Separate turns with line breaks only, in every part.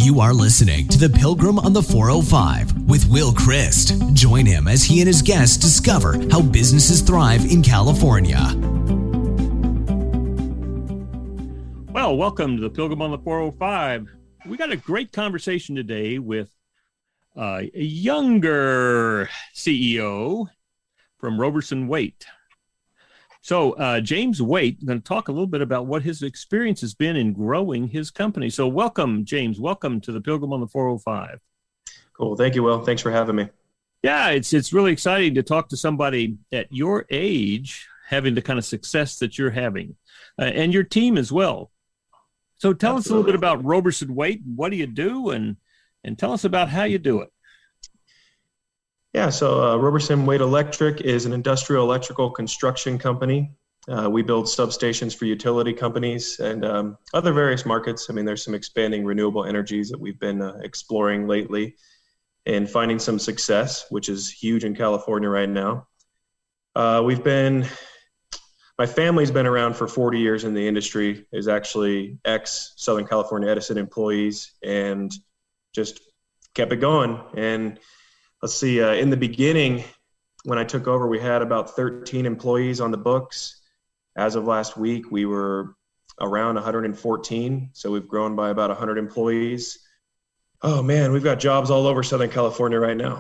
You are listening to The Pilgrim on the 405 with Will Christ. Join him as he and his guests discover how businesses thrive in California.
Well, welcome to The Pilgrim on the 405. We got a great conversation today with a younger CEO from Roberson Waite. So James Waite is going to talk a little bit about what his experience has been in growing his company. So welcome, James. Welcome to The Pilgrim on the 405.
Cool. Thank you, Will. Thanks for having me.
Yeah, it's really exciting to talk to somebody at your age having the kind of success that you're having and your team as well. So tell us a little bit about Roberson Waite. What do you do? And tell us about how you do it.
Yeah, so Roberson Waite Electric is an industrial electrical construction company. We build substations for utility companies and other various markets. I mean, there's some expanding renewable energies that we've been exploring lately and finding some success, which is huge in California right now. My family's been around for 40 years in the industry, is actually ex-Southern California Edison employees, and just kept it going. And let's see, in the beginning, when I took over, we had about 13 employees on the books. As of last week, we were around 114. So we've grown by about 100 employees. Oh man, we've got jobs all over Southern California right now.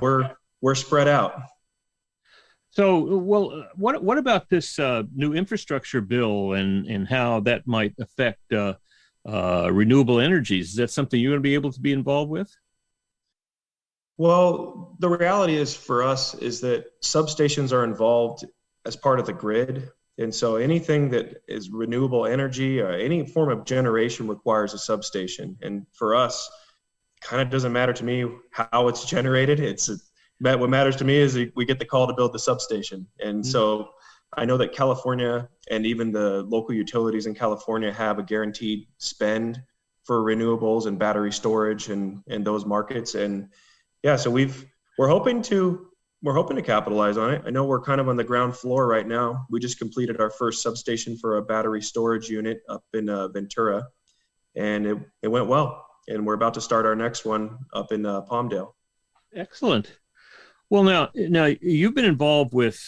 We're spread out.
So, well, what about this new infrastructure bill and how that might affect renewable energies? Is that something you're going to be able to be involved with?
Well, the reality is for us is that substations are involved as part of the grid. And so anything that is renewable energy or any form of generation requires a substation. And for us, it kind of doesn't matter to me how it's generated. What matters to me is we get the call to build the substation. And so I know that California and even the local utilities in California have a guaranteed spend for renewables and battery storage and those markets. And yeah, so we're hoping to capitalize on it. I know we're kind of on the ground floor right now. We just completed our first substation for a battery storage unit up in Ventura, and it went well. And we're about to start our next one up in Palmdale.
Excellent. Well, now you've been involved with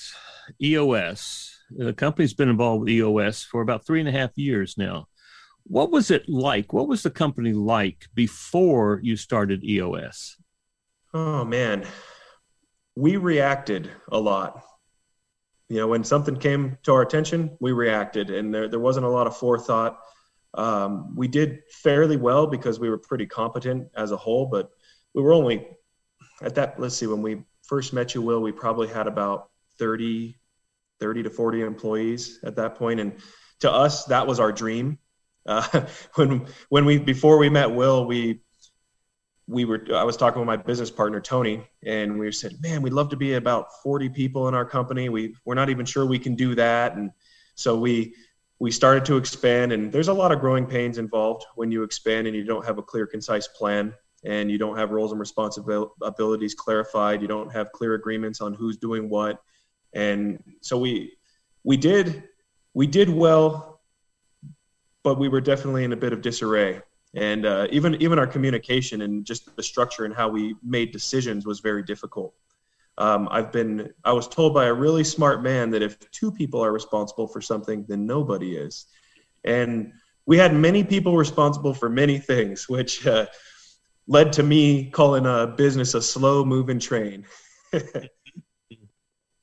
EOS. The company's been involved with EOS for about 3.5 years now. What was it like? What was the company like before you started EOS?
Oh man, we reacted a lot. You know, when something came to our attention, we reacted, and there wasn't a lot of forethought. We did fairly well because we were pretty competent as a whole, but we were only at that, let's see, when we first met you, Will, we probably had about 30 to 40 employees at that point. And to us, that was our dream. Before we met Will, I was talking with my business partner, Tony, and we said, man, we'd love to be about 40 people in our company. We're not even sure we can do that. And so we started to expand, and there's a lot of growing pains involved when you expand and you don't have a clear, concise plan, and you don't have roles and responsibilities clarified. You don't have clear agreements on who's doing what. And so we did well, but we were definitely in a bit of disarray. And even our communication and just the structure and how we made decisions was very difficult. I was told by a really smart man that if 2 people are responsible for something, then nobody is. And we had many people responsible for many things, which led to me calling a business a slow moving train.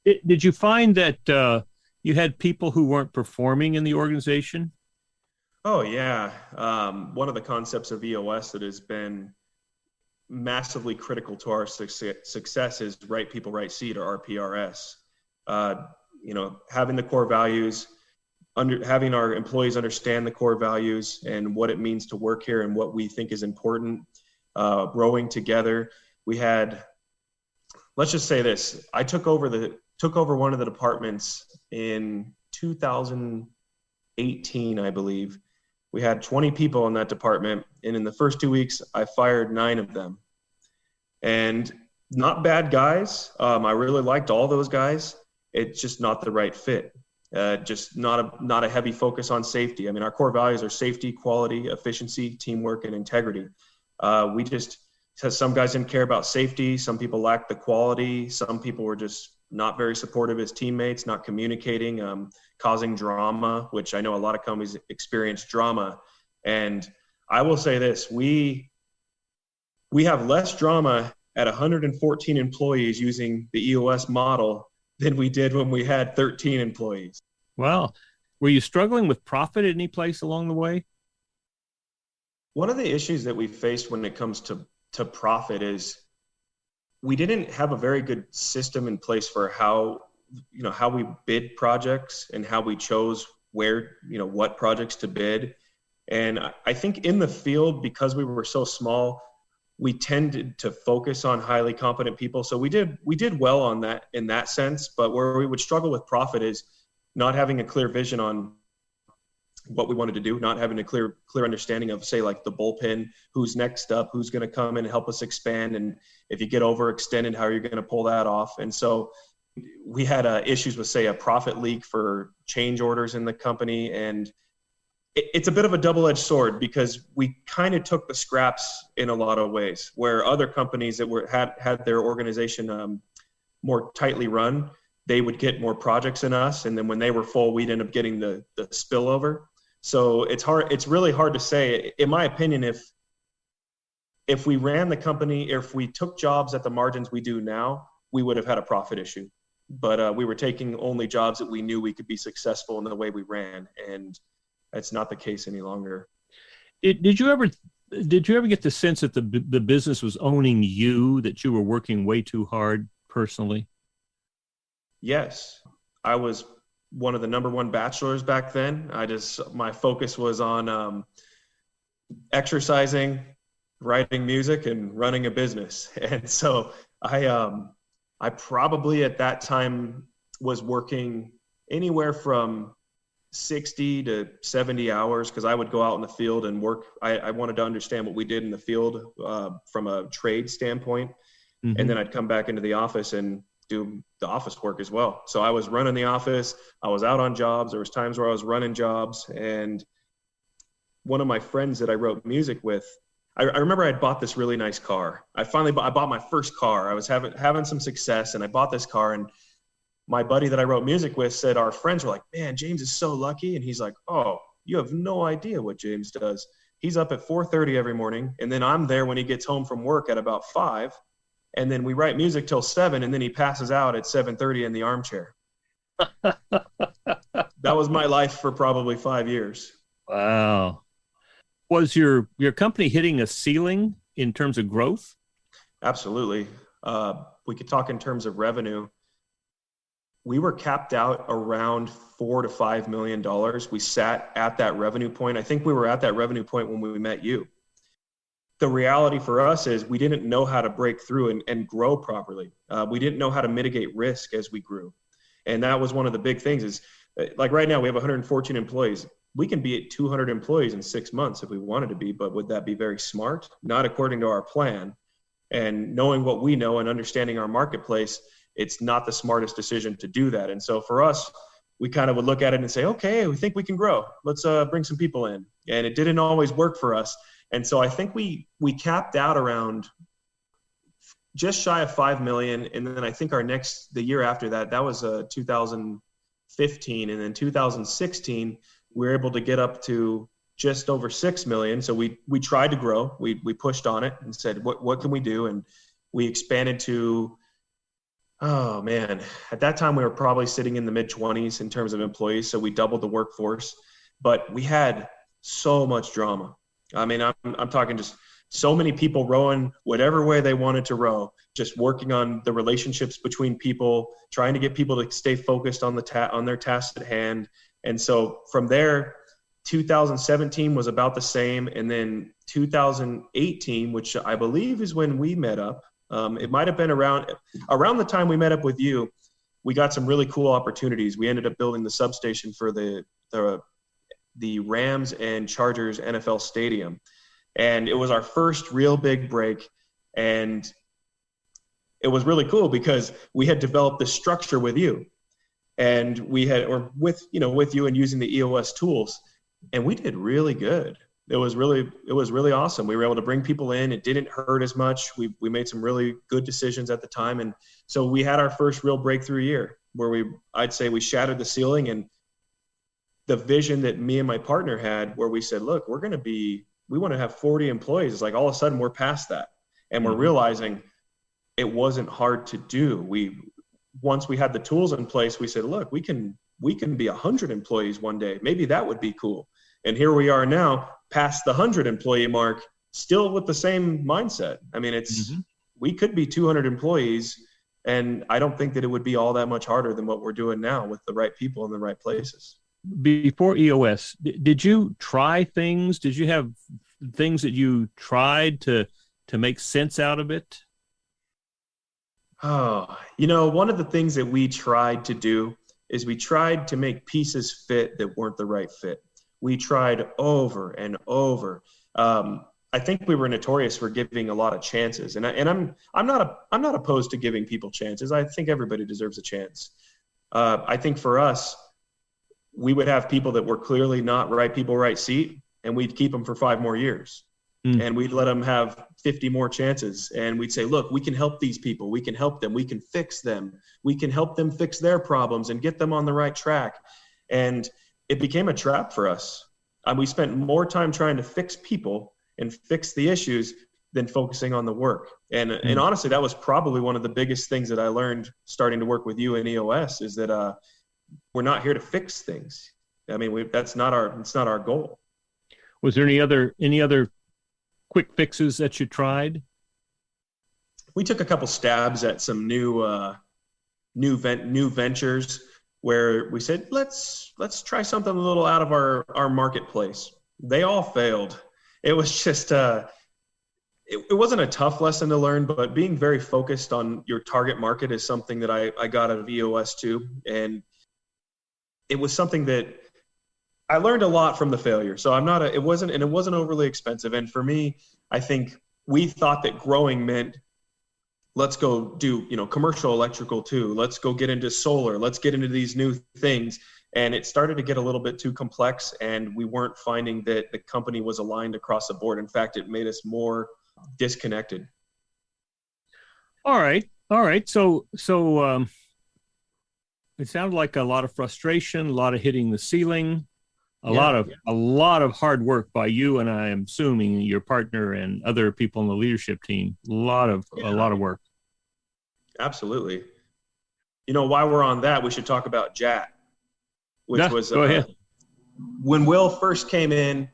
Did you find that you had people who weren't performing in the organization?
Oh, yeah. One of the concepts of EOS that has been massively critical to our success is right people, right seat, or RPRS. Having the core values, having our employees understand the core values and what it means to work here and what we think is important, growing together. We had, let's just say this, I took over one of the departments in 2018, I believe. We had 20 people in that department, and in the first 2 weeks, I fired 9 of them. And not bad guys. I really liked all those guys. It's just not the right fit. Just not a heavy focus on safety. I mean, our core values are safety, quality, efficiency, teamwork, and integrity. We just, some guys didn't care about safety. Some people lacked the quality. Some people were just not very supportive as teammates, not communicating, causing drama, which I know a lot of companies experience drama. And I will say this, we have less drama at 114 employees using the EOS model than we did when we had 13 employees.
Wow. Were you struggling with profit at any place along the way?
One of the issues that we faced when it comes to profit is we didn't have a very good system in place for how we bid projects and how we chose what projects to bid. And I think in the field, because we were so small, we tended to focus on highly competent people. So we did well on that in that sense, but where we would struggle with profit is not having a clear vision on what we wanted to do, not having a clear understanding of, say, like the bullpen, who's next up, who's going to come in and help us expand. And if you get overextended, how are you going to pull that off? And so we had issues with, say, a profit leak for change orders in the company. And it's a bit of a double-edged sword because we kind of took the scraps in a lot of ways, where other companies that had their organization more tightly run, they would get more projects than us. And then when they were full, we'd end up getting the spillover. So it's really hard to say. In my opinion, if we ran the company, if we took jobs at the margins we do now, we would have had a profit issue. But we were taking only jobs that we knew we could be successful in the way we ran. And that's not the case any longer.
Did you ever get the sense that the business was owning you, that you were working way too hard personally?
Yes. I was one of the number one bachelors back then. My focus was on exercising, writing music, and running a business. And so I probably at that time was working anywhere from 60 to 70 hours because I would go out in the field and work. I wanted to understand what we did in the field from a trade standpoint. Mm-hmm. And then I'd come back into the office and do the office work as well. So I was running the office. I was out on jobs. There was times where I was running jobs. And one of my friends that I wrote music with, I remember I had bought this really nice car. I bought my first car. I was having some success, and I bought this car. And my buddy that I wrote music with said, our friends were like, man, James is so lucky. And he's like, oh, you have no idea what James does. He's up at 4:30 every morning. And then I'm there when he gets home from work at about 5. And then we write music till 7. And then he passes out at 7:30 in the armchair. That was my life for probably 5 years.
Wow. Was your company hitting a ceiling in terms of growth?
Absolutely. We could talk in terms of revenue. We were capped out around $4 to $5 million. We sat at that revenue point. I think we were at that revenue point when we met you. The reality for us is we didn't know how to break through and grow properly. We didn't know how to mitigate risk as we grew. And that was one of the big things is, like right now we have 114 employees. We can be at 200 employees in 6 months if we wanted to be, but would that be very smart? Not according to our plan. And knowing what we know and understanding our marketplace, it's not the smartest decision to do that. And so for us, we kind of would look at it and say, okay, we think we can grow. Let's bring some people in. And it didn't always work for us. And so I think we capped out around just shy of 5 million. And then I think the year after that was 2015. And then 2016, we were able to get up to just over 6 million. So we tried to grow. We pushed on it and said, what can we do? And we expanded to, oh man, at that time we were probably sitting in the mid-20s in terms of employees. So we doubled the workforce, but we had so much drama. I mean, I'm talking just so many people rowing whatever way they wanted to row, just working on the relationships between people, trying to get people to stay focused on on their tasks at hand. And so from there, 2017 was about the same. And then 2018, which I believe is when we met up, it might have been around the time we met up with you, we got some really cool opportunities. We ended up building the substation for the Rams and Chargers NFL stadium. And it was our first real big break. And it was really cool because we had developed this structure with you. And with you and using the EOS tools. And we did really good. it was really awesome. We were able to bring people in. It didn't hurt as much. We made some really good decisions at the time. And so we had our first real breakthrough year where I'd say we shattered the ceiling, and the vision that me and my partner had where we said, look, we want to have 40 employees. It's like all of a sudden we're past that. And we're realizing it wasn't hard to do. Once we had the tools in place, we said, look, we can be 100 employees one day. Maybe that would be cool. And here we are now past the 100 employee mark, still with the same mindset. I mean, we could be 200 employees, and I don't think that it would be all that much harder than what we're doing now with the right people in the right places.
Before EOS, did you try things? Did you have things that you tried to make sense out of it?
Oh, one of the things that we tried to do is we tried to make pieces fit that weren't the right fit. We tried over and over. I think we were notorious for giving a lot of chances, and I'm not opposed to giving people chances. I think everybody deserves a chance. I think for us, we would have people that were clearly not right people, right seat, and we'd keep them for 5 more years. And we'd let them have 50 more chances. And we'd say, look, we can help these people. We can help them. We can fix them. We can help them fix their problems and get them on the right track. And it became a trap for us. We spent more time trying to fix people and fix the issues than focusing on the work. And honestly, that was probably one of the biggest things that I learned starting to work with you in EOS is that we're not here to fix things. I mean, it's not our goal.
Was there any other quick fixes that you tried?
We took a couple stabs at some new ventures where we said, let's try something a little out of our marketplace. They all failed. It was just it wasn't a tough lesson to learn, but being very focused on your target market is something that I got out of EOS too. And it was something that I learned a lot from the failure. So it wasn't overly expensive. And for me, I think we thought that growing meant let's go do, commercial electrical too. Let's go get into solar. Let's get into these new things. And it started to get a little bit too complex, and we weren't finding that the company was aligned across the board. In fact, it made us more disconnected.
All right. So it sounded like a lot of frustration, a lot of hitting the ceiling, a lot of hard work by you, and I am assuming your partner and other people on the leadership team. A lot of work.
Absolutely. While we're on that, we should talk about JAT, which was
go ahead.
When Will first came in.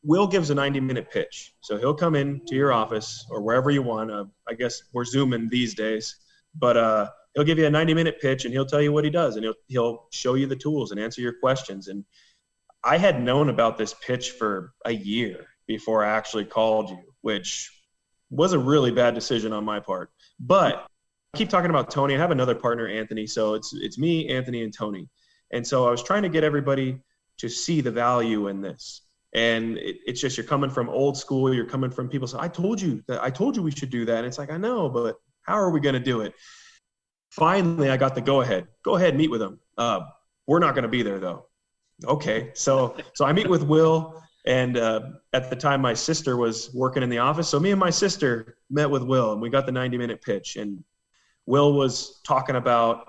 Will gives a 90-minute pitch. So he'll come in to your office or wherever you want. I guess we're Zooming these days, but he'll give you a 90-minute pitch, and he'll tell you what he does, and he'll show you the tools and answer your questions. And I had known about this pitch for a year before I actually called you, which was a really bad decision on my part. But I keep talking about Tony. I have another partner, Anthony. So it's me, Anthony, and Tony. And so I was trying to get everybody to see the value in this. And it's just, you're coming from old school. You're coming from people say, I told you we should do that. And it's like, I know, but how are we going to do it? Finally, I got the go ahead, meet with them. We're not going to be there though. Okay. So I meet with Will, and at the time my sister was working in the office. So me and my sister met with Will, and we got the 90-minute pitch, and Will was talking about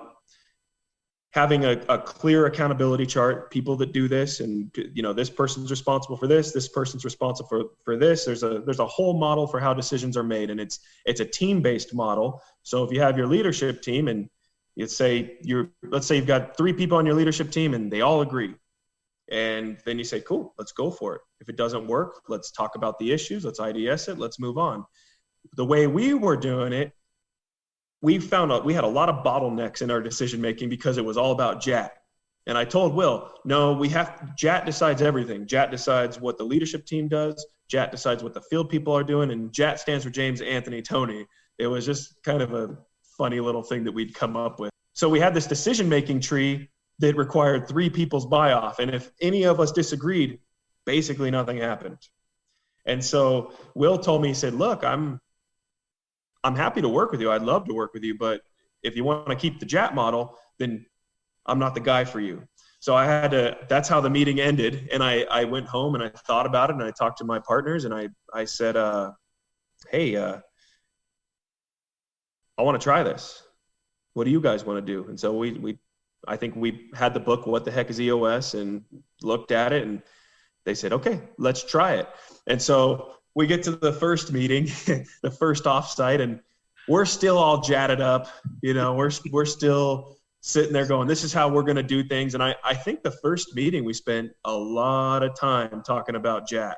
having a clear accountability chart, people that do this, and this person's responsible for this person's responsible for this. There's a whole model for how decisions are made, and it's a team-based model. So if you have your leadership team, and let's say you've got 3 people on your leadership team and they all agree, and then you say, cool, let's go for it. If it doesn't work, let's talk about the issues, let's IDS it, let's move on. The way we were doing it, we found out we had a lot of bottlenecks in our decision making because it was all about JAT. And I told Will, no, JAT decides everything. JAT decides what the leadership team does. JAT decides what the field people are doing. And JAT stands for James, Anthony, Tony. It was just kind of a funny little thing that we'd come up with. So we had this decision making tree that required 3 people's buy off. And if any of us disagreed, basically nothing happened. And so Will told me, he said, look, I'm happy to work with you. I'd love to work with you. But if you want to keep the JAT model, then I'm not the guy for you. So that's how the meeting ended. And I went home and I thought about it, and I talked to my partners, and I said, hey, I want to try this. What do you guys want to do? And so I think we had the book, What the Heck is EOS, and looked at it, and they said, okay, let's try it. And so we get to the first meeting, the first offsite, and we're still all jatted up. We're still sitting there going, this is how we're going to do things. And I think the first meeting we spent a lot of time talking about JAT,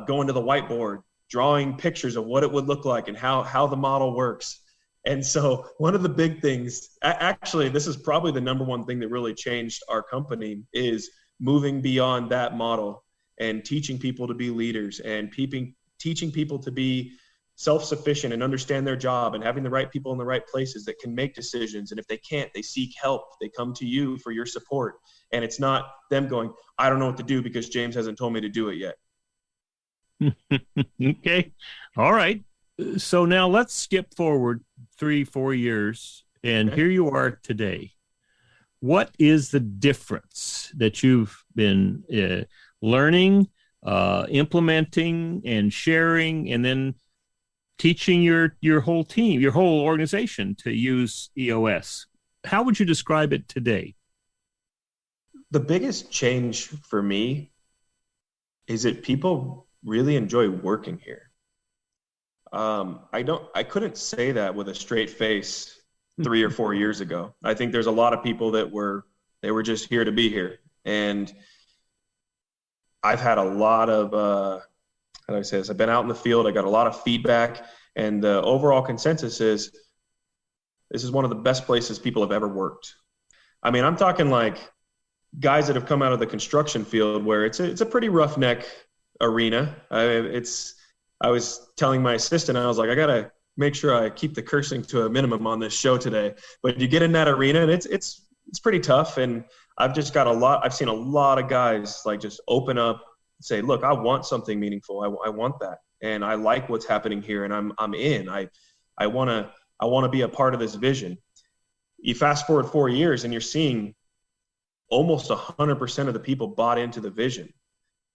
going to the whiteboard, drawing pictures of what it would look like and how the model works. And so one of the big things, actually, this is probably the number one thing that really changed our company, is moving beyond that model and teaching people to be leaders and teaching people to be self-sufficient and understand their job, and having the right people in the right places that can make decisions. And if they can't, they seek help. They come to you for your support. And it's not them going, I don't know what to do because James hasn't told me to do it yet.
Okay. All right. So now let's skip forward 3-4 years, and
Okay.
Here you are today. What is the difference that you've been learning, implementing, and sharing, and then teaching your whole team, your whole organization to use EOS? How would you describe it today?
The biggest change for me is that people really enjoy working here. I couldn't say that with a straight face 3 or 4 years ago. I think there's a lot of people that were just here to be here. And I've had a lot of, how do I say this? I've been out in the field. I got a lot of feedback, and the overall consensus is this is one of the best places people have ever worked. I mean, I'm talking like guys that have come out of the construction field where it's a pretty roughneck arena. I was telling my assistant, I was like, I got to make sure I keep the cursing to a minimum on this show today. But you get in that arena and it's pretty tough. And I've seen a lot of guys like just open up and say, look, I want something meaningful. I want that. And I like what's happening here, and I'm in. I want to be a part of this vision. You fast forward 4 years and you're seeing almost 100% of the people bought into the vision.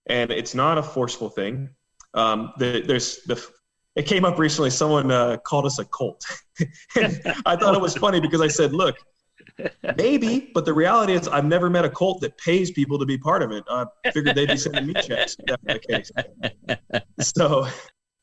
And it's not a forceful thing. It came up recently. Someone called us a cult. And I thought it was funny because I said, look, maybe, but the reality is I've never met a cult that pays people to be part of it. I figured they'd be sending me checks if that were the case. So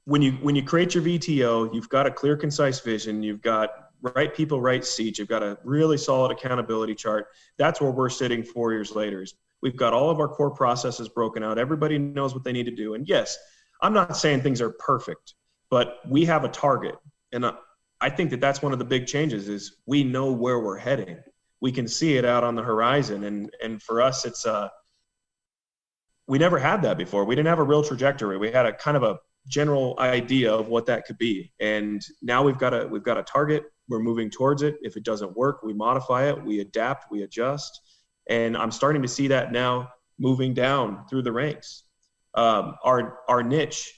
when you create your VTO, you've got a clear, concise vision. You've got right people, right seats. You've got a really solid accountability chart. That's where we're sitting 4 years later. We've got all of our core processes broken out. Everybody knows what they need to do. And yes, I'm not saying things are perfect, but we have a target. And I think that's one of the big changes is we know where we're heading. We can see it out on the horizon. And for us, it's we never had that before. We didn't have a real trajectory. We had a kind of a general idea of what that could be. And now we've got a target. We're moving towards it. If it doesn't work, we modify it, we adapt, we adjust. And I'm starting to see that now moving down through the ranks. Our niche,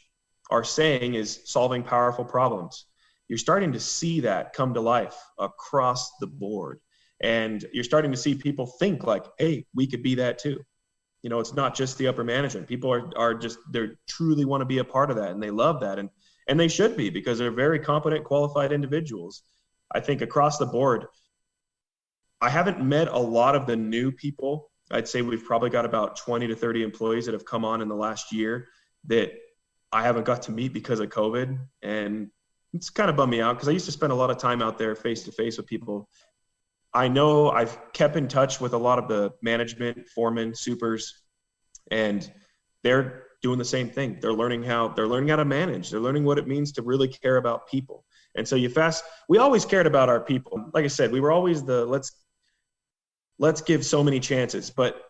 our saying is solving powerful problems. You're starting to see that come to life across the board. And you're starting to see people think like, hey, we could be that too. You know, it's not just the upper management. People they truly want to be a part of that, and they love that. And they should be, because they're very competent, qualified individuals. I think across the board, I haven't met a lot of the new people. I'd say we've probably got about 20 to 30 employees that have come on in the last year that I haven't got to meet because of COVID. And it's kind of bummed me out because I used to spend a lot of time out there face to face with people. I know I've kept in touch with a lot of the management, foremen, supers, and they're doing the same thing. They're learning how to manage. They're learning what it means to really care about people. And so we always cared about our people. Like I said, we were always let's give so many chances, but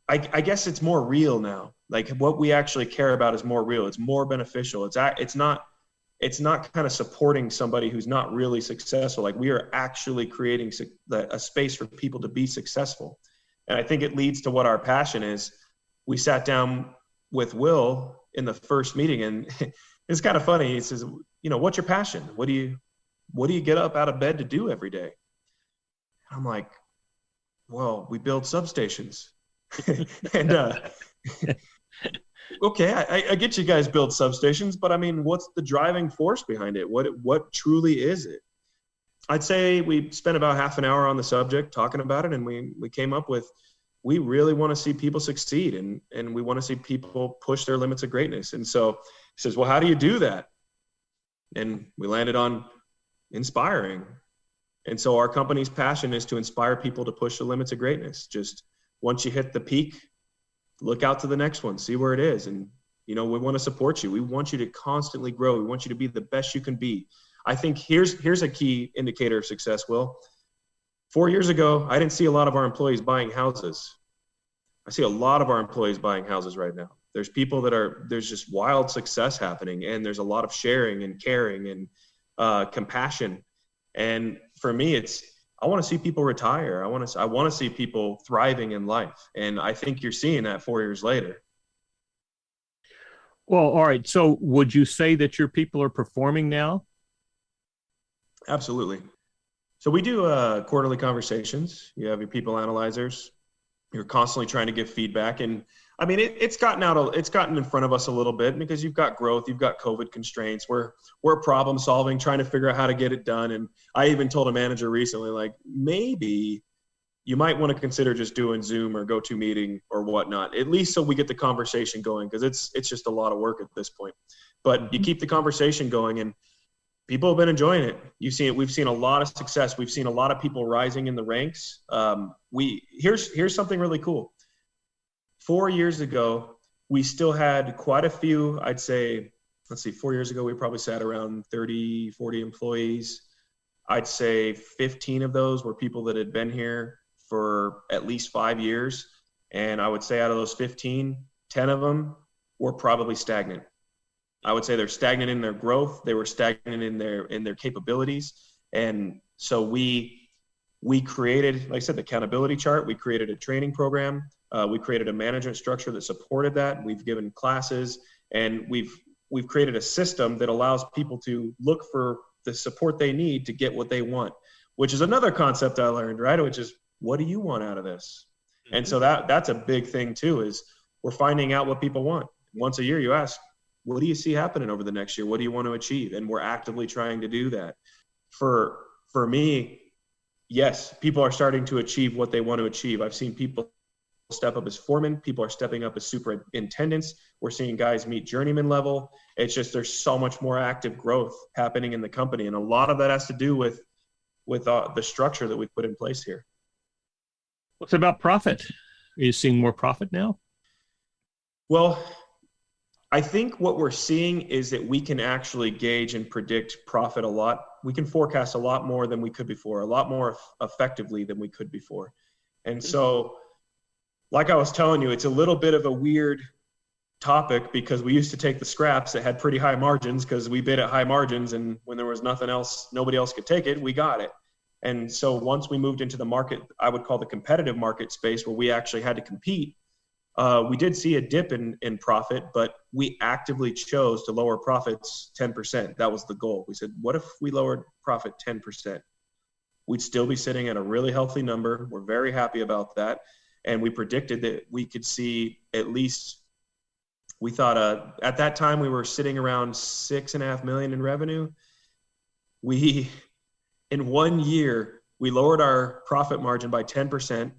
I guess it's more real now. Like what we actually care about is more real. It's more beneficial. It's not kind of supporting somebody who's not really successful. Like we are actually creating a space for people to be successful. And I think it leads to what our passion is. We sat down with Will in the first meeting, and it's kind of funny. He says, what's your passion? What do you get up out of bed to do every day? I'm like, Well, we build substations. And okay, I get you guys build substations, but I mean, what's the driving force behind it? What truly is it? I'd say we spent about half an hour on the subject talking about it, and we came up with, we really want to see people succeed, and we want to see people push their limits of greatness. And so he says, well, how do you do that? And we landed on inspiring. And so our company's passion is to inspire people to push the limits of greatness. Just once you hit the peak, look out to the next one, see where it is. And, we want to support you. We want you to constantly grow. We want you to be the best you can be. I think here's a key indicator of success, Will. 4 years ago, I didn't see a lot of our employees buying houses. I see a lot of our employees buying houses right now. There's people there's just wild success happening, and there's a lot of sharing and caring and compassion. And for me, I want to see people retire. I want to see people thriving in life. And I think you're seeing that 4 years later.
Well, all right. So would you say that your people are performing now?
Absolutely. So we do quarterly conversations. You have your people analyzers. You're constantly trying to give feedback. And I mean, it's gotten in front of us a little bit because you've got growth, you've got COVID constraints. We're problem solving, trying to figure out how to get it done. And I even told a manager recently, like, maybe you might want to consider just doing Zoom or GoToMeeting or whatnot, at least so we get the conversation going, because it's just a lot of work at this point. But you keep the conversation going, and people have been enjoying it. We've seen a lot of success. We've seen a lot of people rising in the ranks. Here's something really cool. 4 years ago, we still had quite a few, I'd say, 4 years ago, we probably sat around 30, 40 employees. I'd say 15 of those were people that had been here for at least 5 years. And I would say out of those 15, 10 of them were probably stagnant. I would say they're stagnant in their growth. They were stagnant in their capabilities. And so we created, like I said, the accountability chart. We created a training program. We created a management structure that supported that. We've given classes, and we've created a system that allows people to look for the support they need to get what they want, which is another concept I learned, right? Which is, what do you want out of this? Mm-hmm. And so that's a big thing too, is we're finding out what people want. Once a year, you ask, what do you see happening over the next year? What do you want to achieve? And we're actively trying to do that. For me, yes, people are starting to achieve what they want to achieve. I've seen people step up as foremen. People are stepping up as superintendents. We're seeing guys meet journeyman level. It's just, there's so much more active growth happening in the company. And a lot of that has to do with the structure that we've put in place here.
What's about profit? Are you seeing more profit now?
Well, I think what we're seeing is that we can actually gauge and predict profit a lot. We can forecast a lot more than we could before, a lot more effectively than we could before. And so, like I was telling you, it's a little bit of a weird topic because we used to take the scraps that had pretty high margins because we bid at high margins, and when there was nothing else, nobody else could take it, we got it. And so once we moved into the market, I would call the competitive market space, where we actually had to compete, we did see a dip in profit, but we actively chose to lower profits 10%. That was the goal. We said, what if we lowered profit 10%? We'd still be sitting at a really healthy number. We're very happy about that. And we predicted that we could see at least, we thought at that time we were sitting around $6.5 million in revenue. In 1 year, we lowered our profit margin by 10%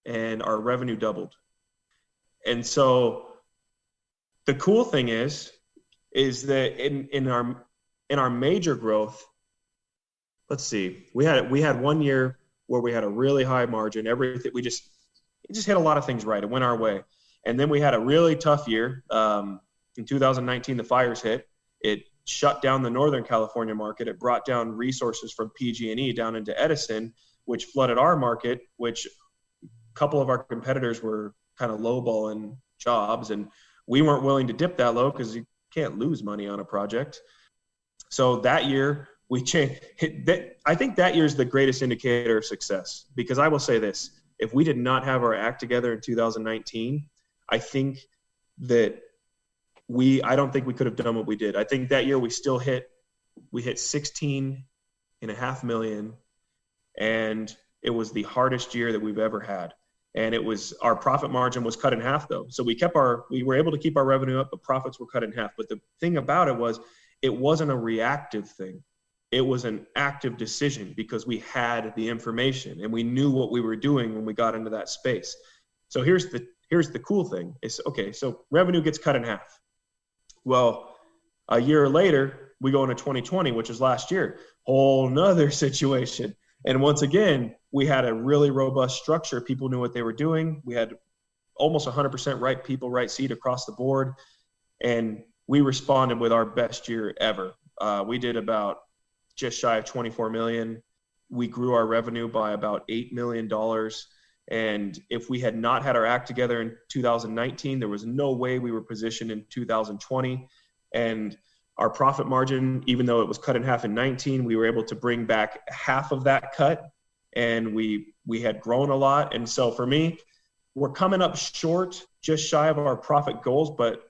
and our revenue doubled. And so the cool thing is that in our major growth, let's see, we had 1 year where we had a really high margin. Everything, it just hit a lot of things right. It went our way. And then we had a really tough year. In 2019, the fires hit. It shut down the Northern California market. It brought down resources from PG&E down into Edison, which flooded our market, which a couple of our competitors were kind of lowballing jobs. And we weren't willing to dip that low because you can't lose money on a project. So that year we changed. I think that year is the greatest indicator of success, because I will say this, if we did not have our act together in 2019, I think that I don't think we could have done what we did. I think that year we hit 16.5 million, and It was the hardest year that we've ever had. And our profit margin was cut in half though. So we were able to keep our revenue up, but profits were cut in half. But the thing about it wasn't a reactive thing. It was an active decision because we had the information and we knew what we were doing when we got into that space. So here's the cool thing is, okay, so revenue gets cut in half. Well, a year later, we go into 2020, which is last year, whole nother situation. And once again, we had a really robust structure. People knew what they were doing. We had almost 100% right people, right seat across the board. And we responded with our best year ever. We did about just shy of 24 million. We grew our revenue by about $8 million. And if we had not had our act together in 2019, there was no way we were positioned in 2020. And our profit margin, even though it was cut in half in 19, we were able to bring back half of that cut, and we had grown a lot. And so for me, we're coming up short, just shy of our profit goals, but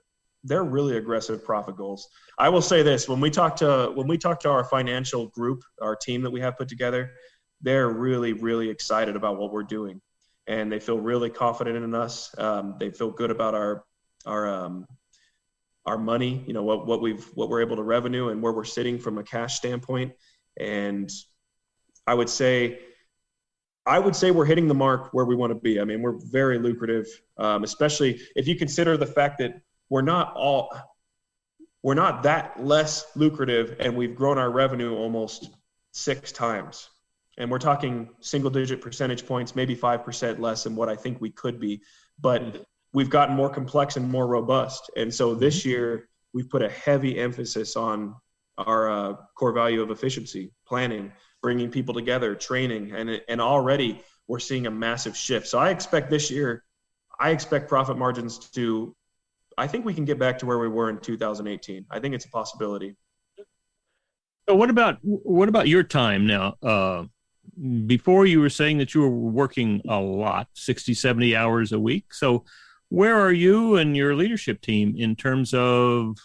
they're really aggressive profit goals. I will say this, when we talk to our financial group, our team that we have put together, they're really, really excited about what we're doing. And they feel really confident in us. They feel good about our money, you know, what we're able to revenue and where we're sitting from a cash standpoint. And I would say we're hitting the mark where we want to be. I mean, we're very lucrative, especially if you consider the fact that we're not that less lucrative, and we've grown our revenue almost 6 times. And we're talking single-digit percentage points, maybe 5% less than what I think we could be. But we've gotten more complex and more robust. And so this year, we've put a heavy emphasis on our core value of efficiency, planning, bringing people together, training, and already we're seeing a massive shift. So I expect this year, profit margins I think we can get back to where we were in 2018. I think it's a possibility.
So what about your time now? Before you were saying that you were working a lot, 60, 70 hours a week. So where are you and your leadership team in terms of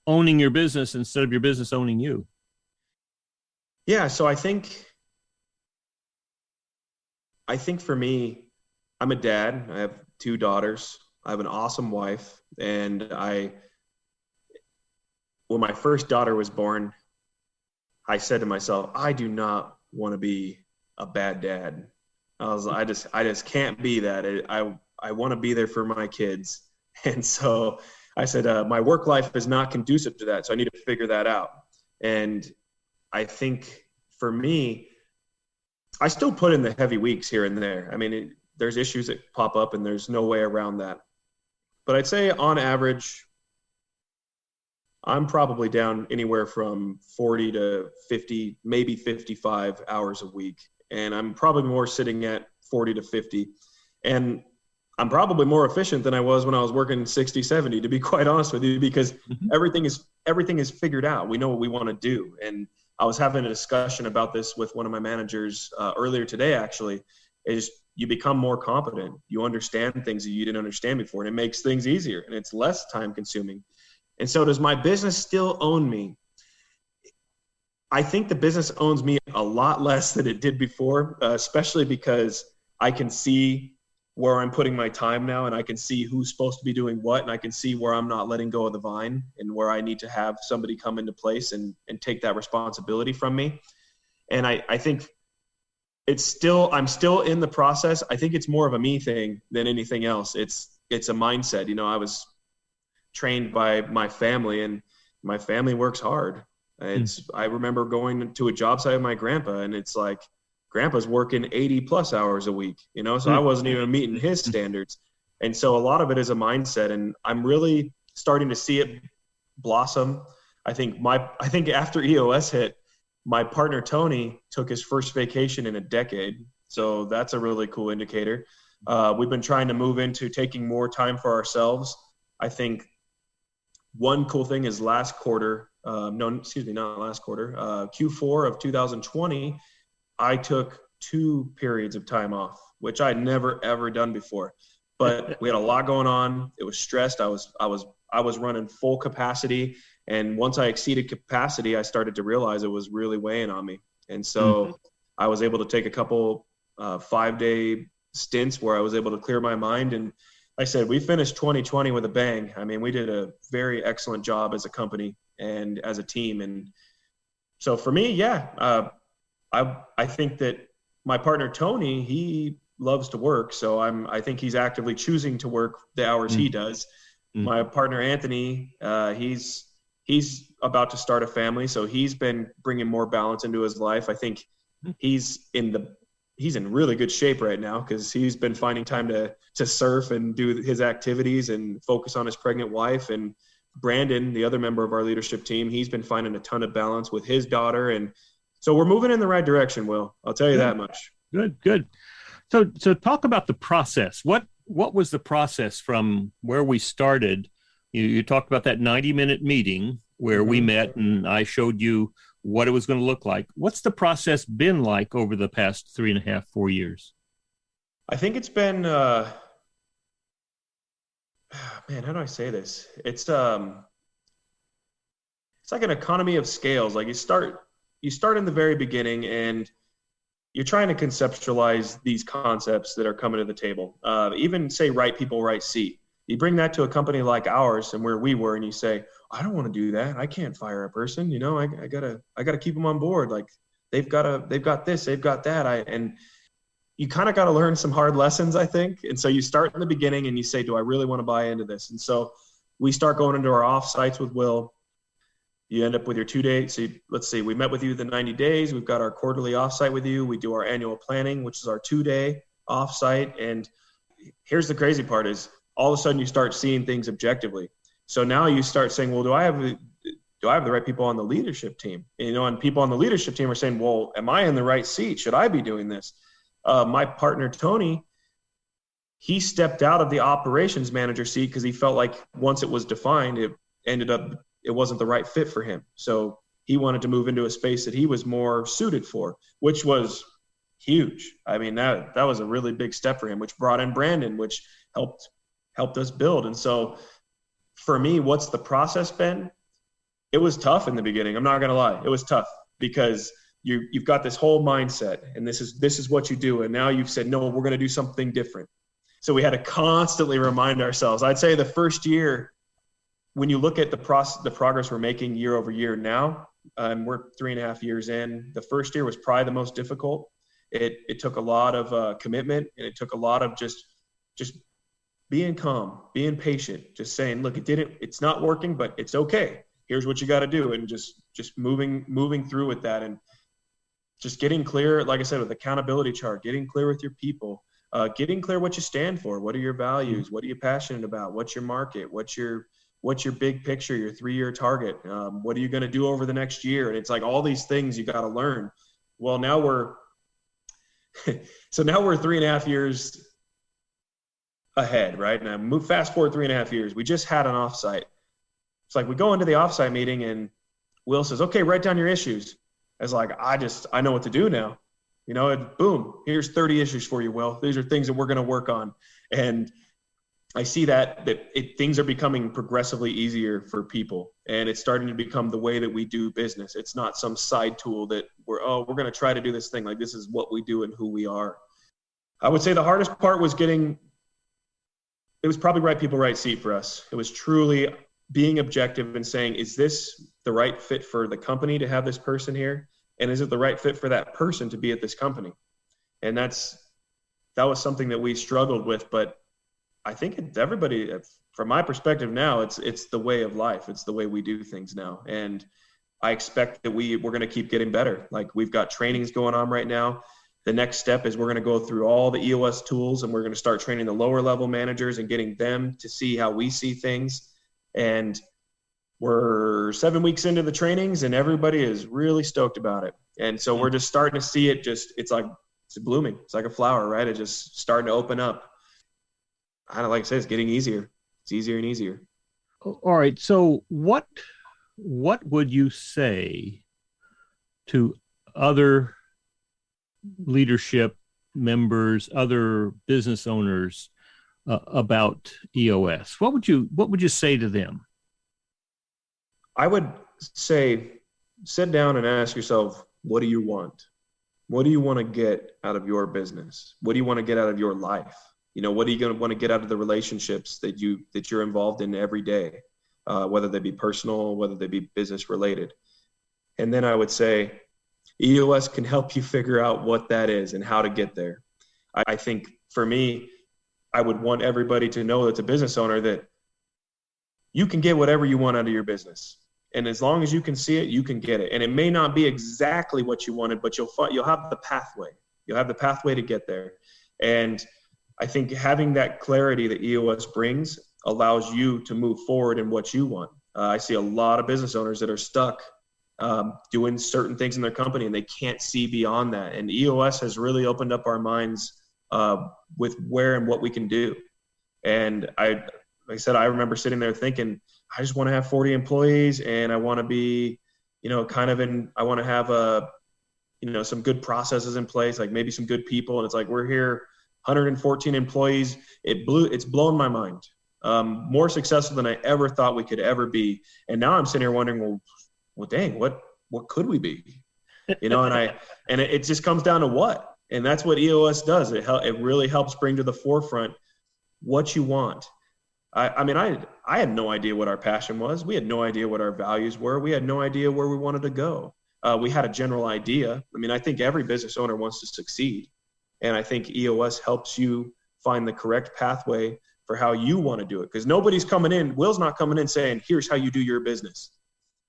owning your business instead of your business owning you?
Yeah, so I think for me, I'm a dad. I have 2 daughters. I have an awesome wife. And when my first daughter was born, I said to myself, I do not want to be a bad dad. I just can't be that. I want to be there for my kids. And so I said, my work life is not conducive to that. So I need to figure that out. And I think for me, I still put in the heavy weeks here and there. I mean, there's issues that pop up and there's no way around that. But I'd say on average, I'm probably down anywhere from 40 to 50, maybe 55 hours a week. And I'm probably more sitting at 40 to 50. And I'm probably more efficient than I was when I was working 60, 70, to be quite honest with you, because everything is figured out. We know what we want to do. And I was having a discussion about this with one of my managers earlier today, actually, is you become more competent. You understand things that you didn't understand before, and it makes things easier and it's less time consuming. And so does my business still own me? I think the business owns me a lot less than it did before, especially because I can see where I'm putting my time now, and I can see who's supposed to be doing what, and I can see where I'm not letting go of the vine and where I need to have somebody come into place and take that responsibility from me. And I think I'm still in the process. I think it's more of a me thing than anything else. It's a mindset. You know, I was trained by my family, and my family works hard. I remember going to a job site with my grandpa, and it's like, grandpa's working 80 plus hours a week, you know, so I wasn't even meeting his standards. And so a lot of it is a mindset, and I'm really starting to see it blossom. I think after EOS hit, my partner, Tony, took his first vacation in a decade. So that's a really cool indicator. We've been trying to move into taking more time for ourselves. I think one cool thing is Q4 of 2020, I took 2 periods of time off, which I'd never, ever done before. But we had a lot going on. It was stressed. I was running full capacity. And once I exceeded capacity, I started to realize it was really weighing on me. And so I was able to take a couple 5-day stints where I was able to clear my mind. And like I said, we finished 2020 with a bang. I mean, we did a very excellent job as a company and as a team. And so for me, I think that my partner, Tony, he loves to work. So I think he's actively choosing to work the hours he does. My partner, Anthony, he's about to start a family. So he's been bringing more balance into his life. I think he's in really good shape right now because he's been finding time to surf and do his activities and focus on his pregnant wife. And Brandon, the other member of our leadership team, he's been finding a ton of balance with his daughter. And so we're moving in the right direction, Will. I'll tell you that much.
Good. So talk about the process. What was the process from where we started? You talked about that 90-minute meeting where we met and I showed you what it was going to look like. What's the process been like over the past 3.5, 4 years?
I think it's been, man, how do I say this? It's like an economy of scales. Like you start in the very beginning and you're trying to conceptualize these concepts that are coming to the table. Even say right people, right seat. You bring that to a company like ours and where we were, and you say, I don't want to do that. I can't fire a person. I gotta keep them on board. Like they've got this, they've got that. And you kind of got to learn some hard lessons, I think. And so you start in the beginning and you say, do I really want to buy into this? And so we start going into our off sites with Will. You end up with your 2 days. So let's see, we met with you the 90 days. We've got our quarterly offsite with you. We do our annual planning, which is our 2-day offsite. And here's the crazy part is all of a sudden you start seeing things objectively. So now you start saying, well, do I have the right people on the leadership team? And people on the leadership team are saying, well, am I in the right seat? Should I be doing this? My partner, Tony, he stepped out of the operations manager seat because he felt like once it was defined, it wasn't the right fit for him. So he wanted to move into a space that he was more suited for, which was huge. I mean, that was a really big step for him, which brought in Brandon, which helped us build. And so for me, what's the process been? It was tough in the beginning. I'm not going to lie. It was tough because you've got this whole mindset and this is what you do. And now you've said, no, we're going to do something different. So we had to constantly remind ourselves. I'd say the first year, when you look at the progress we're making year over year now, we're 3.5 years in. The first year was probably the most difficult. It took a lot of commitment, and it took a lot of just being calm, being patient, just saying, look, it's not working, but it's okay. Here's what you got to do. And just moving through with that and just getting clear, like I said, with accountability chart, getting clear with your people, getting clear what you stand for. What are your values? What are you passionate about? What's your market? What's your big picture, your 3-year target? What are you going to do over the next year? And it's like all these things you got to learn. Well, now we're 3.5 years ahead, right? And fast forward 3.5 years. We just had an offsite. It's like we go into the offsite meeting and Will says, okay, write down your issues. I was like, I know what to do now. Boom, here's 30 issues for you, Will. These are things that we're going to work on. And I see that things are becoming progressively easier for people, and it's starting to become the way that we do business. It's not some side tool that we're going to try to do this thing. Like, this is what we do and who we are. I would say the hardest part was it was probably right people, right seat for us. It was truly being objective and saying, is this the right fit for the company to have this person here? And is it the right fit for that person to be at this company? And that was something that we struggled with, but I think everybody, from my perspective now, it's the way of life. It's the way we do things now. And I expect that we're going to keep getting better. Like, we've got trainings going on right now. The next step is we're going to go through all the EOS tools, and we're going to start training the lower level managers and getting them to see how we see things. And we're 7 weeks into the trainings, and everybody is really stoked about it. And so we're just starting to see it. It's blooming. It's like a flower, right? It's just starting to open up. I don't like I say, it's getting easier. It's easier and easier.
All right. So what would you say to other leadership members, other business owners about EOS? What would you say to them?
I would say, sit down and ask yourself, what do you want? what do you want to get out of your business? What do you want to get out of your life? What are you going to want to get out of the relationships that you're involved in every day, whether they be personal, whether they be business related. And then I would say EOS can help you figure out what that is and how to get there. I think for me, I would want everybody to know that's a business owner that you can get whatever you want out of your business. And as long as you can see it, you can get it. And it may not be exactly what you wanted, but you'll have the pathway. You'll have the pathway to get there. And I think having that clarity that EOS brings allows you to move forward in what you want. I see a lot of business owners that are stuck doing certain things in their company, and they can't see beyond that. And EOS has really opened up our minds with where and what we can do. And like I said, I remember sitting there thinking, I just want to have 40 employees, and I want to be, I want to have some good processes in place, like maybe some good people. And it's like, we're here, 114 employees. It's blown my mind. More successful than I ever thought we could ever be. And now I'm sitting here wondering, well, dang, what could we be? And it just comes down to what, and that's what EOS does. It really helps bring to the forefront what you want. I had no idea what our passion was. We had no idea what our values were. We had no idea where we wanted to go. We had a general idea. I think every business owner wants to succeed. And I think EOS helps you find the correct pathway for how you want to do it. Because nobody's coming in, Will's not coming in saying, here's how you do your business.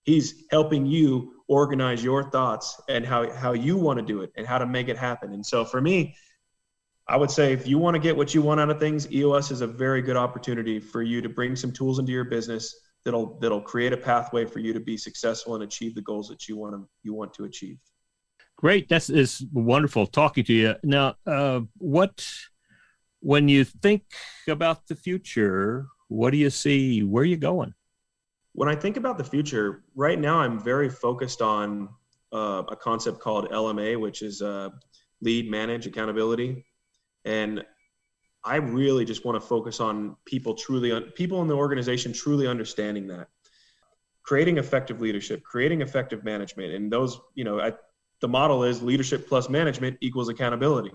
He's helping you organize your thoughts and how you want to do it and how to make it happen. And so for me, I would say if you want to get what you want out of things, EOS is a very good opportunity for you to bring some tools into your business that'll create a pathway for you to be successful and achieve the goals that you want to achieve.
Great. That is wonderful talking to you. Now, when you think about the future, what do you see? Where are you going?
When I think about the future, right now I'm very focused on a concept called LMA, which is lead, manage, accountability. And I really just want to focus on people in the organization truly understanding that. Creating effective leadership, creating effective management. And those, the model is leadership plus management equals accountability.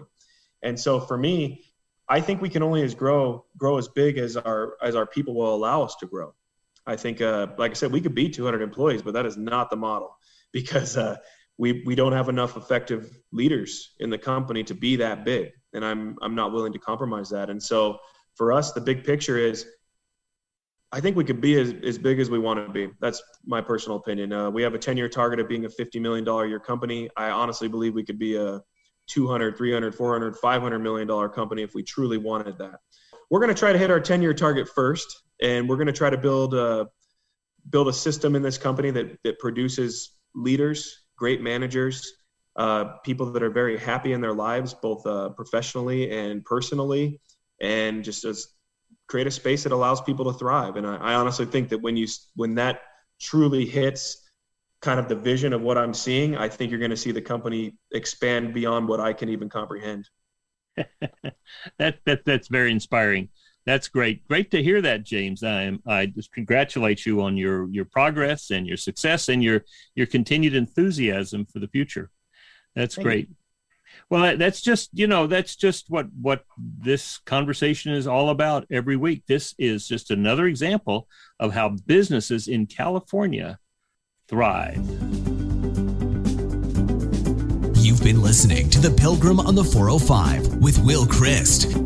And so for me, I think we can only grow as big as our people will allow us to grow. I think, like I said, we could be 200 employees, but that is not the model, because we don't have enough effective leaders in the company to be that big. And I'm not willing to compromise that. And so for us, the big picture is, I think we could be as big as we want to be. That's my personal opinion. We have a 10-year target of being a $50 million a year company. I honestly believe we could be a 200, 300, 400, $500 million company if we truly wanted that. We're going to try to hit our 10-year target first, and we're going to try to build a system in this company that produces leaders, great managers, people that are very happy in their lives, both professionally and personally, and just create a space that allows people to thrive. And I honestly think that when that truly hits kind of the vision of what I'm seeing, I think you're going to see the company expand beyond what I can even comprehend.
That's very inspiring. That's great. Great to hear that, James. I just congratulate you on your progress and your success and your continued enthusiasm for the future. That's great. Well, that's just what this conversation is all about every week. This is just another example of how businesses in California thrive.
You've been listening to The Pilgrim on the 405 with Will Christ.